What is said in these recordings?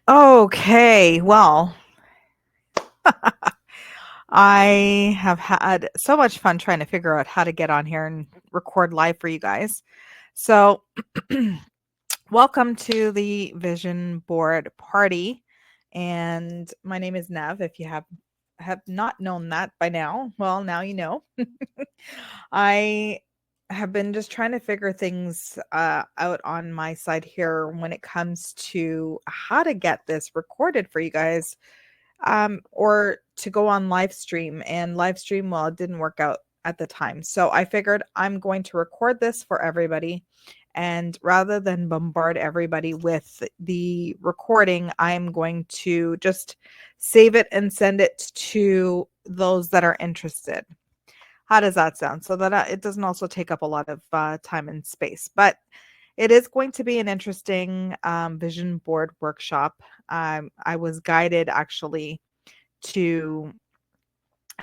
Okay, well, I have had so much fun trying to figure out how to get on here and record live for you guys. So, welcome to the Vision Board Party. And my name is Nev. If you have not known that by now, well, now you know. I have been just trying to figure things out on my side here when it comes to how to get this recorded for you guys, or to go on live stream. And live stream, well, it didn't work out at the time. So I figured I'm going to record this for everybody. And rather than bombard everybody with the recording, I'm going to just save it and send it to those that are interested. How does that sound? So that it doesn't also take up a lot of time and space. But it is going to be an interesting vision board workshop. I was guided actually to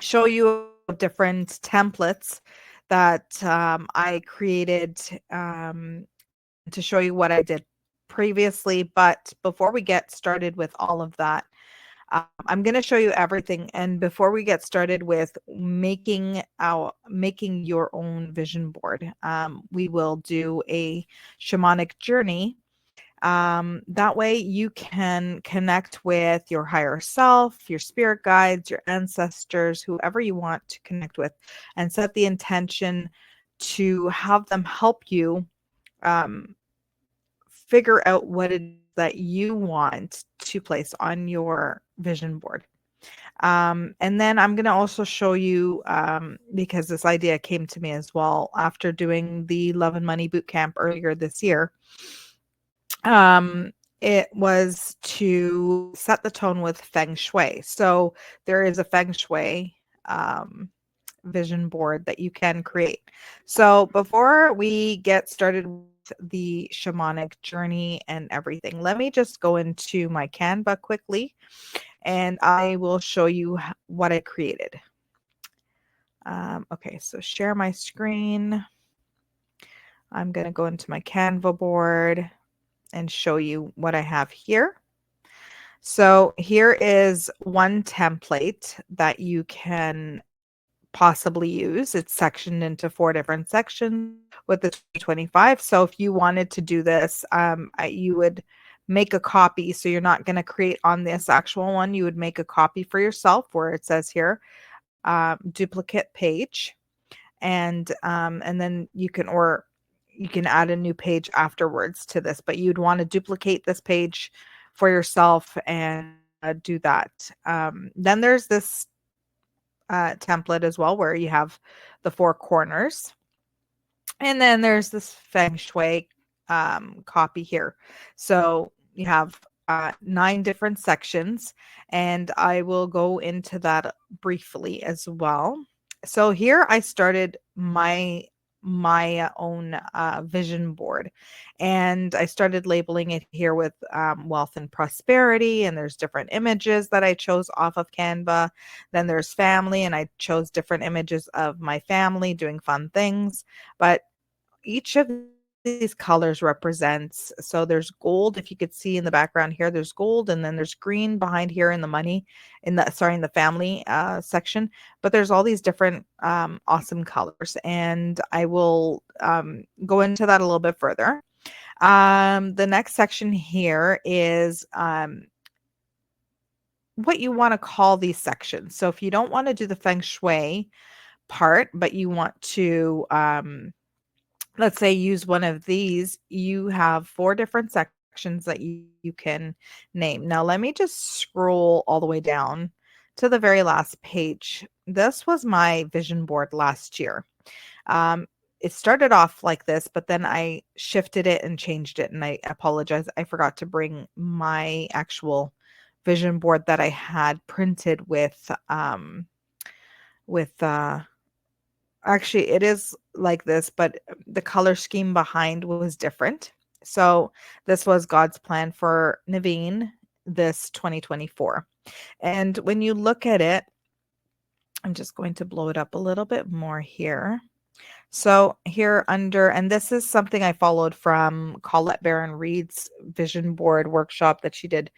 show you different templates that I created, to show you what I did previously. But before we get started with all of that, I'm going to show you everything. And before we get started with making your own vision board, we will do a shamanic journey. That way you can connect with your higher self, your spirit guides, your ancestors, whoever you want to connect with, and set the intention to have them help you um, figure out what it is that you want to place on your vision board. And then I'm going to also show you, because this idea came to me as well after doing the Love and Money Bootcamp earlier this year. Um, it was to set the tone with feng shui. So there is a feng shui vision board that you can create. So before we get started with the shamanic journey and everything, let me just go into my Canva quickly and I will show you what I created. Okay, so share my screen. I'm going to go into my Canva board and show you what I have here. So here is one template that you can possibly use. It's sectioned into 4 different sections with the 2025. So if you wanted to do this, you would make a copy. So you're not going to create on this actual one. You would make a copy for yourself where it says here, duplicate page. And then you can add a new page afterwards to this, but you'd want to duplicate this page for yourself and do that. Then there's this template as well where you have the 4 corners. And then there's this feng shui copy here. So you have 9 different sections, and I will go into that briefly as well. So here I started my own vision board, and I started labeling it here with wealth and prosperity, and there's different images that I chose off of Canva. Then there's family, and I chose different images of my family doing fun things. But each of these colors represents, so there's gold, if you could see in the background here, there's gold, and then there's green behind here in the money, in the family section. But there's all these different awesome colors, and I will go into that a little bit further. The next section here is what you want to call these sections. So if you don't want to do the feng shui part, but you want to let's say use one of these, you have 4 different sections that you can name. Now let me just scroll all the way down to the very last page. This was my vision board last year. It started off like this, but then I shifted it and changed it, and I apologize, I forgot to bring my actual vision board that I had printed with actually, it is like this, but the color scheme behind was different. So this was God's plan for Naveen this 2024. And when you look at it, I'm just going to blow it up a little bit more here. So here under, and this is something I followed from Colette Baron Reed's vision board workshop that she did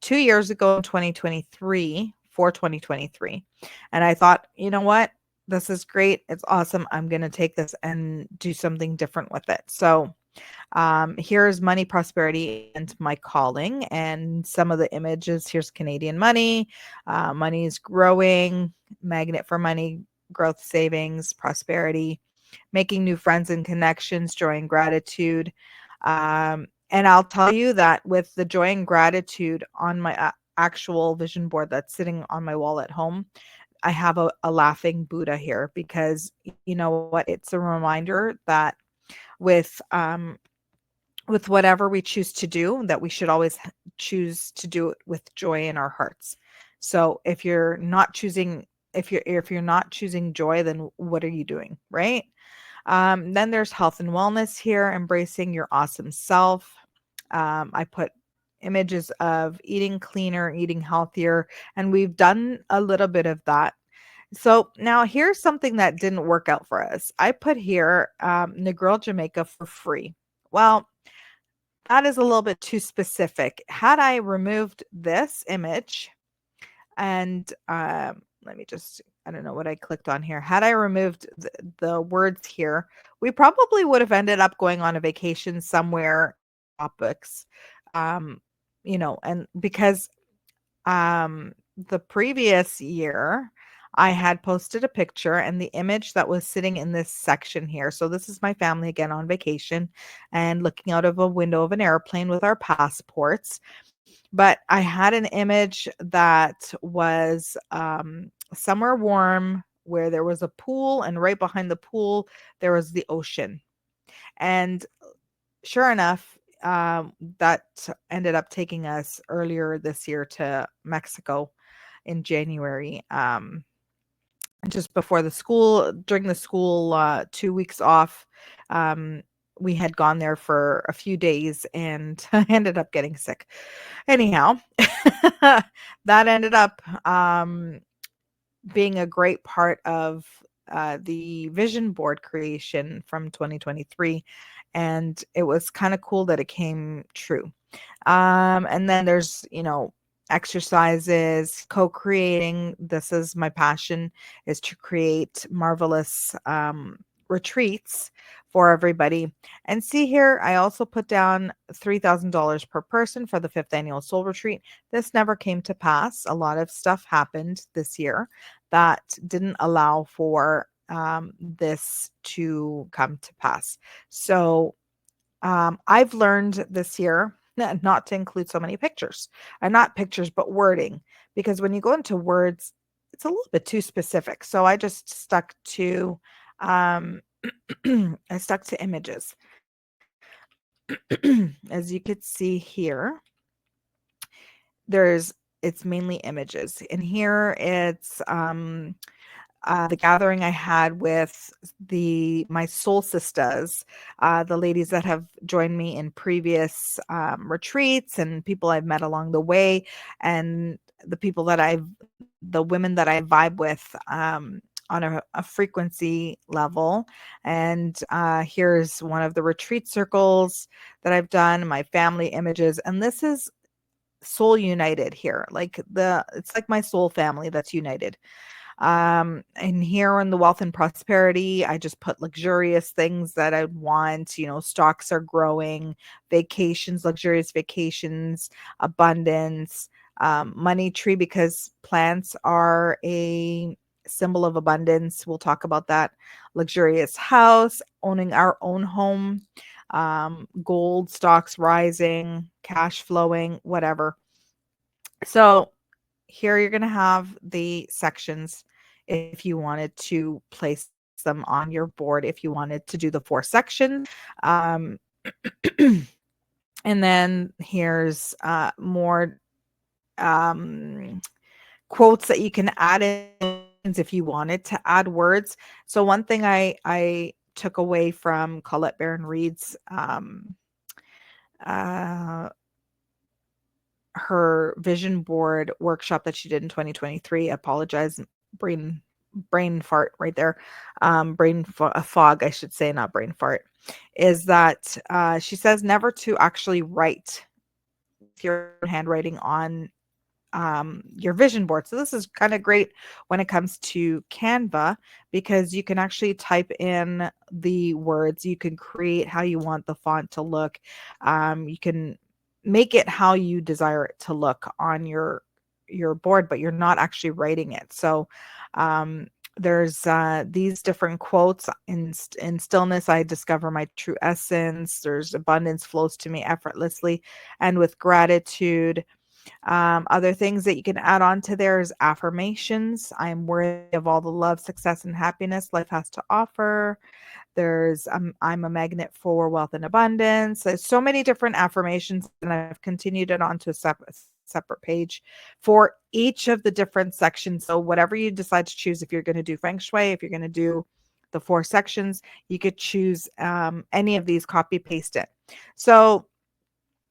2 years ago in 2023 for 2023. And I thought, you know what? This is great. It's awesome. I'm going to take this and do something different with it. So here's money, prosperity, and my calling. And some of the images here's Canadian money, money is growing, magnet for money, growth, savings, prosperity, making new friends and connections, joy and gratitude. And I'll tell you that with the joy and gratitude on my actual vision board that's sitting on my wall at home, I have a laughing Buddha here because you know what? It's a reminder that with with whatever we choose to do, that we should always choose to do it with joy in our hearts. So if you're not choosing, if you're not choosing joy, then what are you doing, right? Then there's health and wellness here, embracing your awesome self. I put images of eating cleaner, eating healthier, and we've done a little bit of that. So now here's something that didn't work out for us. I put here Negril, Jamaica for free. Well, that is a little bit too specific. Had I removed this image and let me just, I don't know what I clicked on here. Had I removed the words here, we probably would have ended up going on a vacation somewhere in the tropics. Um, and because the previous year, I had posted a picture and the image that was sitting in this section here. So this is my family again on vacation and looking out of a window of an airplane with our passports. But I had an image that was somewhere warm where there was a pool, and right behind the pool, there was the ocean. And sure enough, that ended up taking us earlier this year to Mexico in January. Just before the school, during the school 2 weeks off, um, we had gone there for a few days and I ended up getting sick. Anyhow, that ended up being a great part of the vision board creation from 2023. And it was kind of cool that it came true. And then there's, exercises, co-creating. This is my passion, is to create marvelous retreats for everybody. And see here, I also put down $3,000 per person for the 5th annual soul retreat. This never came to pass. A lot of stuff happened this year that didn't allow for this to come to pass. So I've learned this year not to include so many pictures, and not pictures, but wording, because when you go into words, it's a little bit too specific. So I just stuck to, um, I stuck to images. As you could see here, it's mainly images. And here it's the gathering I had with my soul sisters, the ladies that have joined me in previous retreats, and people I've met along the way, and the women that I vibe with on a frequency level. And here's one of the retreat circles that I've done, my family images, and this is soul united here. It's like my soul family that's united. And here in the wealth and prosperity, I just put luxurious things that I'd want. Stocks are growing, vacations, luxurious vacations, abundance, money tree, because plants are a symbol of abundance. We'll talk about that. Luxurious house, owning our own home, gold, stocks rising, cash flowing, whatever. So here you're going to have the sections if you wanted to place them on your board, if you wanted to do the 4 sections. Um, and then here's more quotes that you can add in if you wanted to add words. So one thing I took away from Colette Baron Reed's her vision board workshop that she did in 2023. Apologize, brain fart right there. Fog, I should say, not brain fart. Is that she says never to actually write your handwriting on your vision board. So this is kind of great when it comes to Canva because you can actually type in the words. You can create how you want the font to look. You can make it how you desire it to look on your board, but you're not actually writing it. So um, there's these different quotes in stillness I discover my true essence. There's abundance flows to me effortlessly and with gratitude. Other things that you can add on to there is affirmations. I am worthy of all the love, success, and happiness life has to offer. There's I'm a magnet for wealth and abundance. There's so many different affirmations, and I've continued it onto a separate page for each of the different sections. So whatever you decide to choose, if you're going to do feng shui, if you're going to do the 4 sections, you could choose any of these, copy paste it. So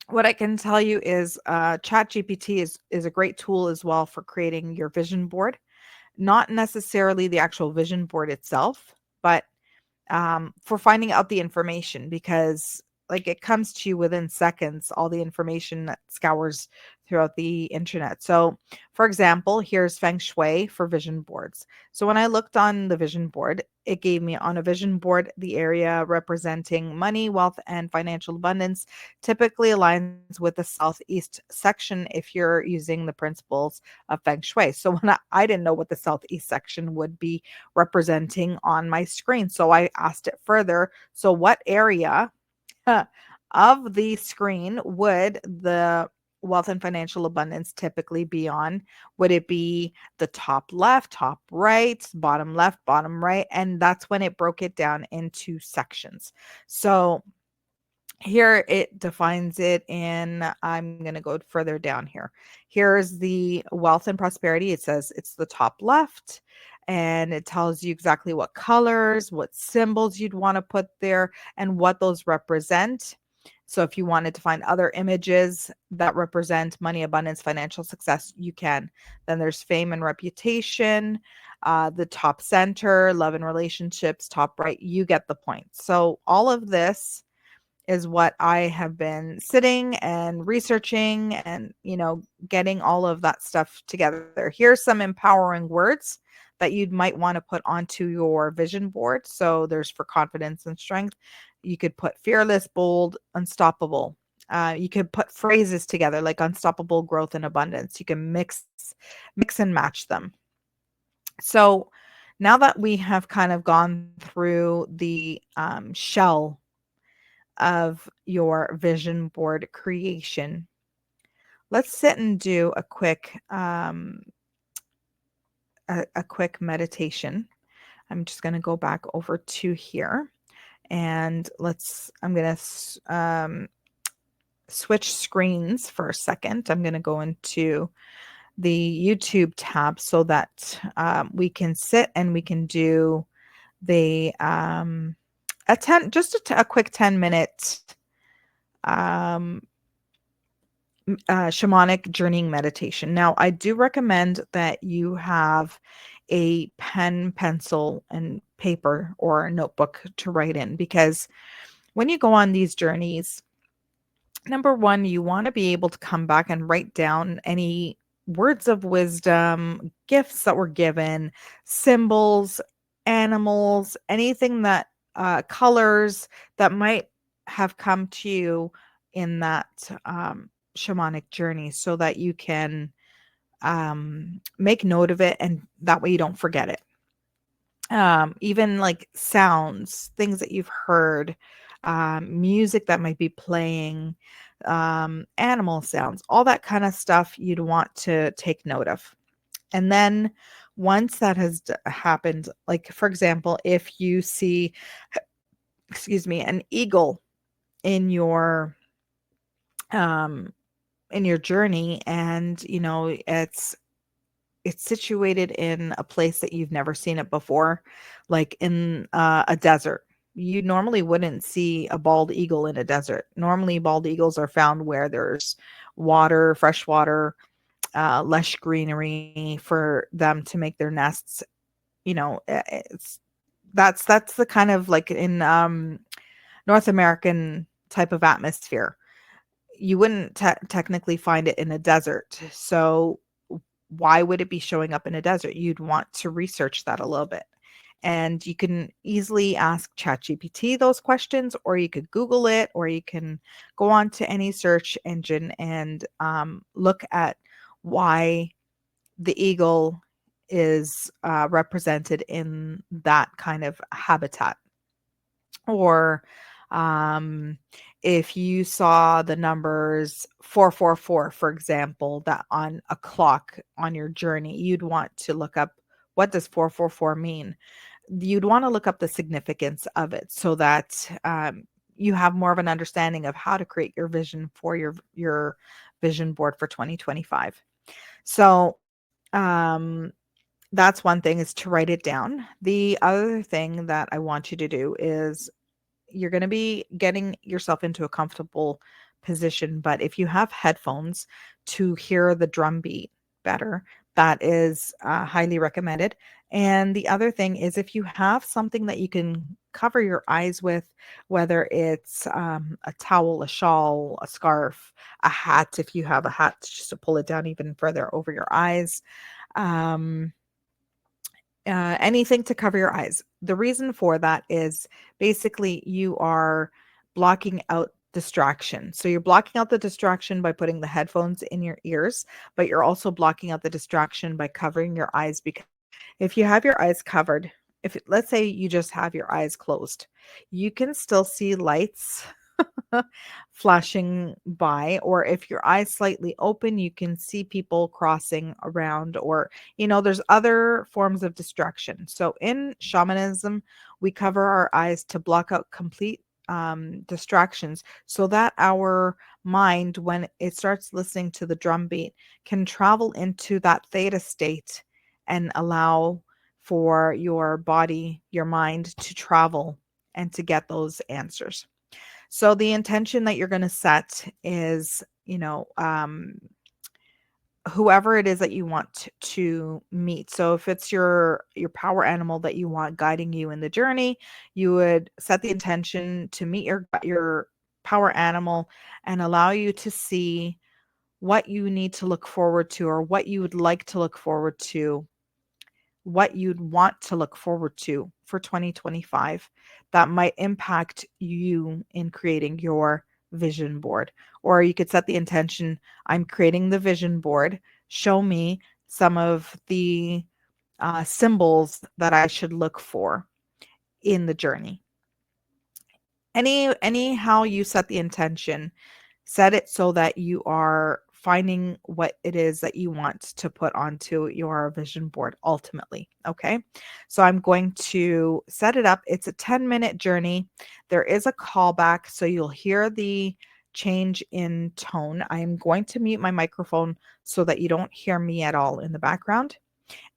what I can tell you is ChatGPT is a great tool as well for creating your vision board. Not necessarily the actual vision board itself, but for finding out the information because like it comes to you within seconds, all the information that scours throughout the internet. So for example, here's feng shui for vision boards. So when I looked on the vision board, it gave me on a vision board the area representing money, wealth, and financial abundance typically aligns with the southeast section if you're using the principles of feng shui. So when I didn't know what the southeast section would be representing on my screen. So I asked it further. So what area of the screen would the wealth and financial abundance typically be on? Would it be the top left, top right, bottom left, bottom right? And that's when it broke it down into sections. So here it defines it in, I'm going to go further down here. Here's the wealth and prosperity. It says it's the top left and it tells you exactly what colors, what symbols you'd want to put there and what those represent. So if you wanted to find other images that represent money, abundance, financial success, you can. Then there's fame and reputation, the top center, love and relationships, top right, you get the point. So all of this is what I have been sitting and researching and, getting all of that stuff together. Here's some empowering words that you might want to put onto your vision board. So there's for confidence and strength. You could put fearless, bold, unstoppable. You could put phrases together like unstoppable growth and abundance. You can mix and match them. So now that we have kind of gone through the shell of your vision board creation, let's sit and do a quick quick meditation. I'm just going to go back over to here and I'm going to switch screens for a second. I'm going to go into the YouTube tab so that we can sit and we can do the a quick 10-minute shamanic journey meditation. Now, I do recommend that you have a pen, pencil, and paper or a notebook to write in because when you go on these journeys, number one, you want to be able to come back and write down any words of wisdom, gifts that were given, symbols, animals, anything that colors that might have come to you in that shamanic journey so that you can make note of it and that way you don't forget it. Even like sounds, things that you've heard, music that might be playing, animal sounds, all that kind of stuff you'd want to take note of. And then once that has happened, like for example, if you see, an eagle in your journey and it's situated in a place that you've never seen it before, like in a desert. You normally wouldn't see a bald eagle in a desert. Normally, bald eagles are found where there's water, fresh water, lush greenery for them to make their nests. That's the kind of like in North American type of atmosphere. you wouldn't technically find it in a desert. So why would it be showing up in a desert? You'd want to research that a little bit. And you can easily ask ChatGPT those questions, or you could Google it, or you can go on to any search engine and look at why the eagle is represented in that kind of habitat. Or if you saw the numbers 444, for example, that on a clock on your journey, you'd want to look up, what does 444 mean? You'd want to look up the significance of it, so that you have more of an understanding of how to create your vision for your vision board for 2025. So that's one thing, is to write it down. The other thing that I want you to do is, you're going to be getting yourself into a comfortable position, but if you have headphones to hear the drum beat better, that is highly recommended. And the other thing is, if you have something that you can cover your eyes with, whether it's a towel, a shawl, a scarf, a hat, if you have a hat, just to pull it down even further over your eyes, um, anything to cover your eyes. The reason for that is, basically you are blocking out distraction. So you're blocking out the distraction by putting the headphones in your ears, but you're also blocking out the distraction by covering your eyes. Because if you have your eyes covered, if let's say you just have your eyes closed, you can still see lights flashing by, or if your eyes slightly open, you can see people crossing around, or there's other forms of distraction. So in shamanism, we cover our eyes to block out complete distractions, so that our mind, when it starts listening to the drum beat, can travel into that theta state and allow for your body, your mind, to travel and to get those answers. So the intention that you're going to set is, whoever it is that you want to meet. So if it's your power animal that you want guiding you in the journey, you would set the intention to meet your power animal and allow you to see what you need to look forward to, or what you would like to look forward to, what you'd want to look forward to for 2025 that might impact you in creating your vision board. Or you could set the intention, I'm creating the vision board. Show me some of the symbols that I should look for in the journey. Anyhow you set the intention, set it so that you are finding what it is that you want to put onto your vision board ultimately. Okay. So I'm going to set it up. It's a 10-minute journey. There is a callback, so you'll hear the change in tone. I am going to mute my microphone so that you don't hear me at all in the background.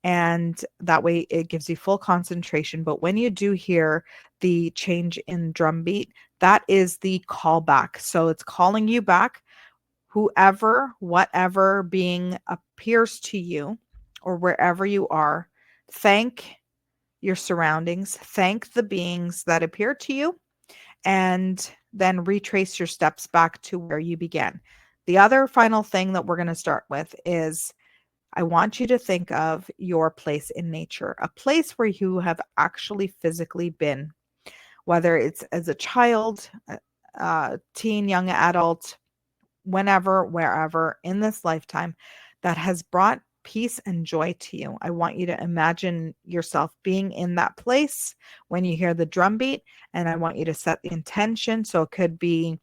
And that way it gives you full concentration. But when you do hear the change in drum beat, that is the callback. So it's calling you back. Whoever, whatever being appears to you, or wherever you are, thank your surroundings, thank the beings that appear to you, and then retrace your steps back to where you began. The other final thing that we're going to start with is, I want you to think of your place in nature, a place where you have actually physically been, whether it's as a child, teen, young adult, whenever, wherever in this lifetime, that has brought peace and joy to you. I want you to imagine yourself being in that place when you hear the drum beat, and I want you to set the intention. So it could be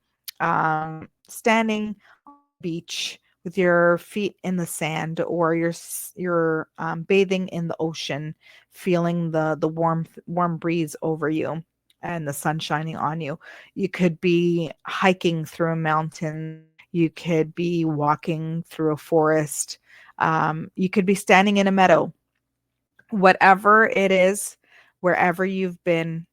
standing on the beach with your feet in the sand, or you're bathing in the ocean, feeling the warm breeze over you and the sun shining on you. You could be hiking through a mountain. You could be walking through a forest. You could be standing in a meadow. Whatever it is, wherever you've been,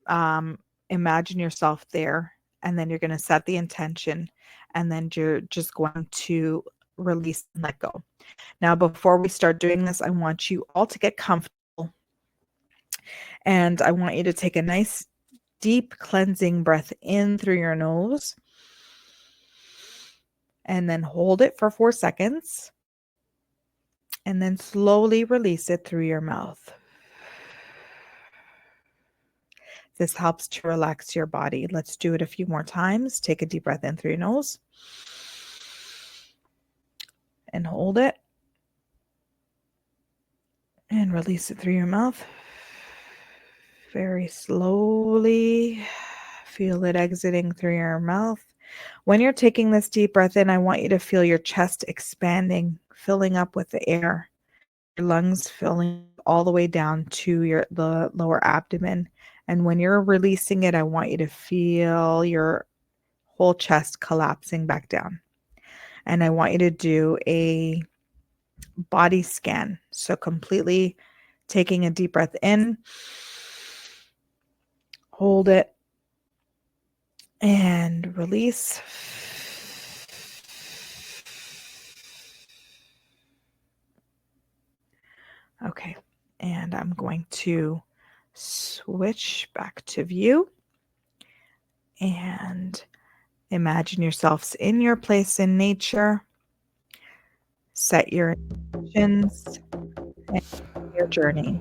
imagine yourself there, and then you're going to set the intention, and then you're just going to release and let go. Now, before we start doing this, I want you all to get comfortable, and I want you to take a nice deep cleansing breath in through your nose and then hold it for 4 seconds, and then slowly release it through your mouth. This helps to relax your body. Let's do it a few more times. Take a deep breath in through your nose and hold it and release it through your mouth. Very slowly. Feel it exiting through your mouth. When you're taking this deep breath in, I want you to feel your chest expanding, filling up with the air. Your lungs filling all the way down to the lower abdomen. And when you're releasing it, I want you to feel your whole chest collapsing back down. And I want you to do a body scan. So completely taking a deep breath in, hold it, and release. Okay, and I'm going to switch back to view and imagine yourselves in your place in nature. Set your intentions and your journey.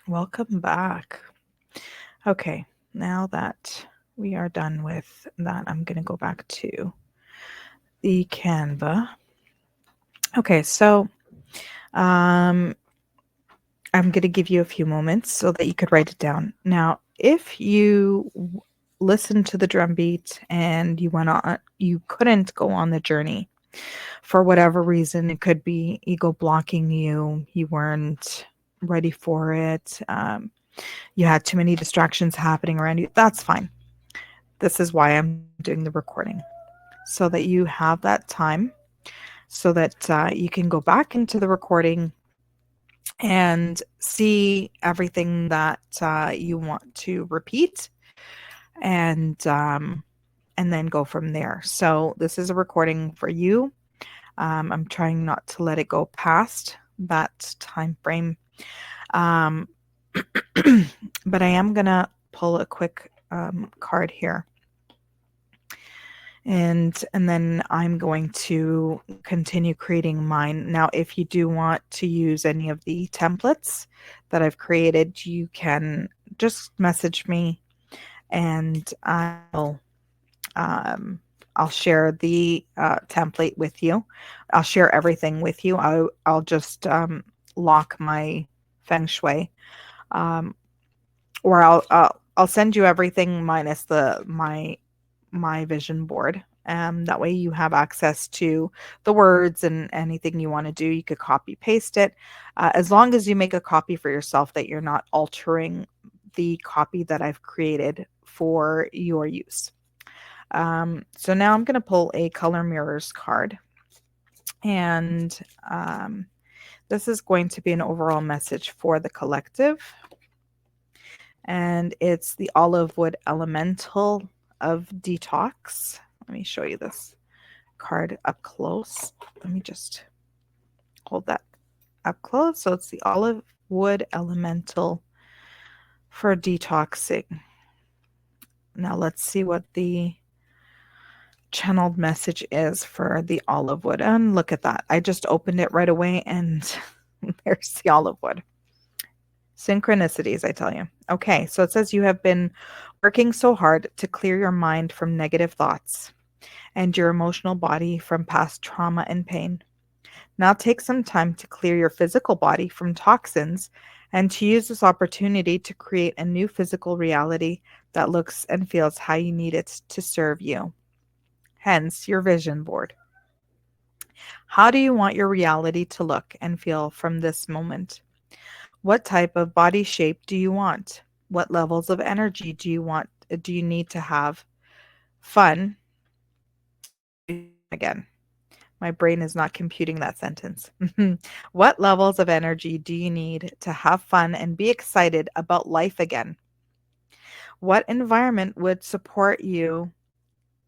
Welcome back. Okay, now that we are done with that, I'm going to go back to the Canva. Okay, so um, I'm going to give you a few moments so that you could write it down. Now, if you listened to the drum beat and you went on, you couldn't go on the journey for whatever reason. It could be ego blocking you. You weren't ready for it. You had too many distractions happening around you. That's fine. This is why I'm doing the recording, so that you have that time, so that you can go back into the recording and see everything that you want to repeat, and then go from there. So this is a recording for you. I'm trying not to let it go past that time frame. Um, but I am gonna pull a quick card here, and then I'm going to continue creating mine. Now, if you do want to use any of the templates that I've created, you can just message me, and um, I'll share the template with you. I'll share everything with you. I'll just lock my feng shui, um, or I'll send you everything minus my vision board. That way you have access to the words and anything you want to do. You could copy paste it, as long as you make a copy for yourself that you're not altering the copy that I've created for your use. So now I'm going to pull a color mirrors card, and this is going to be an overall message for the collective, and it's the olive wood elemental of detox. Let me show you this card up close. Let me just hold that up close. So it's the olive wood elemental for detoxing. Now let's see what the channeled message is for the olive wood. And look at that. I just opened it right away, and there's the olive wood. Synchronicities, I tell you. Okay, so it says you have been working so hard to clear your mind from negative thoughts and your emotional body from past trauma and pain. Now take some time to clear your physical body from toxins and to use this opportunity to create a new physical reality that looks and feels how you need it to serve you. Hence, your vision board. How do you want your reality to look and feel from this moment? What type of body shape do you want? What levels of energy do you want? Do you need to have fun? Again, my brain is not computing that sentence. What levels of energy do you need to have fun and be excited about life again? What environment would support you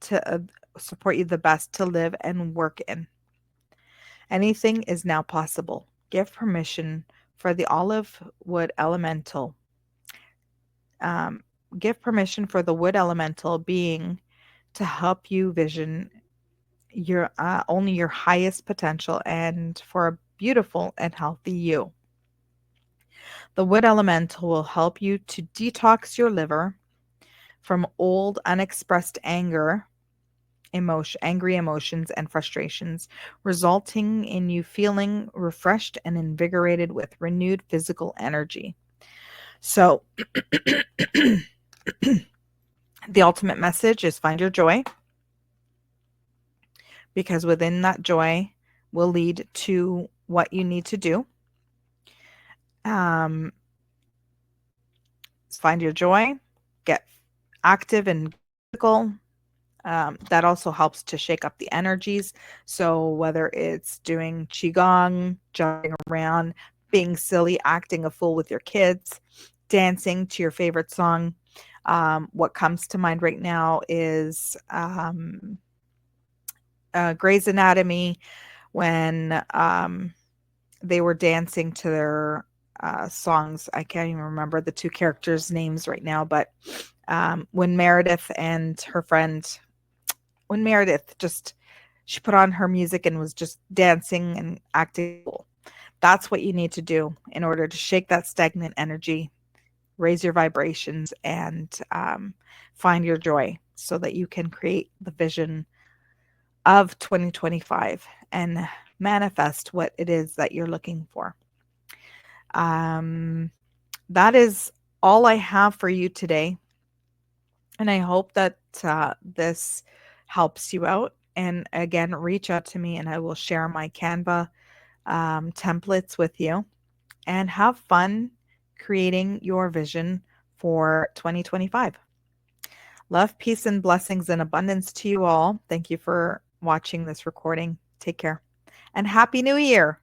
the best to live and work in? Anything is now possible. Give permission for the olive wood elemental. Um, Give permission for the wood elemental being to help you vision your only your highest potential and for a beautiful and healthy you. The wood elemental will help you to detox your liver from old unexpressed angry emotions and frustrations, resulting in you feeling refreshed and invigorated with renewed physical energy. So, the ultimate message is find your joy, because within that joy will lead to what you need to do. Um, find your joy, get active and physical. That also helps to shake up the energies. So whether it's doing qigong, jumping around, being silly, acting a fool with your kids, dancing to your favorite song. What comes to mind right now is Grey's Anatomy, when they were dancing to their songs. I can't even remember the two characters' names right now, but when Meredith and her friend, when Meredith just, she put on her music and was just dancing and acting cool. That's what you need to do in order to shake that stagnant energy, raise your vibrations, and find your joy so that you can create the vision of 2025 and manifest what it is that you're looking for. Um, that is all I have for you today. And I hope that this helps you out. And again, reach out to me and I will share my Canva templates with you and have fun creating your vision for 2025. Love, peace, and blessings and abundance to you all. Thank you for watching this recording. Take care and Happy New Year.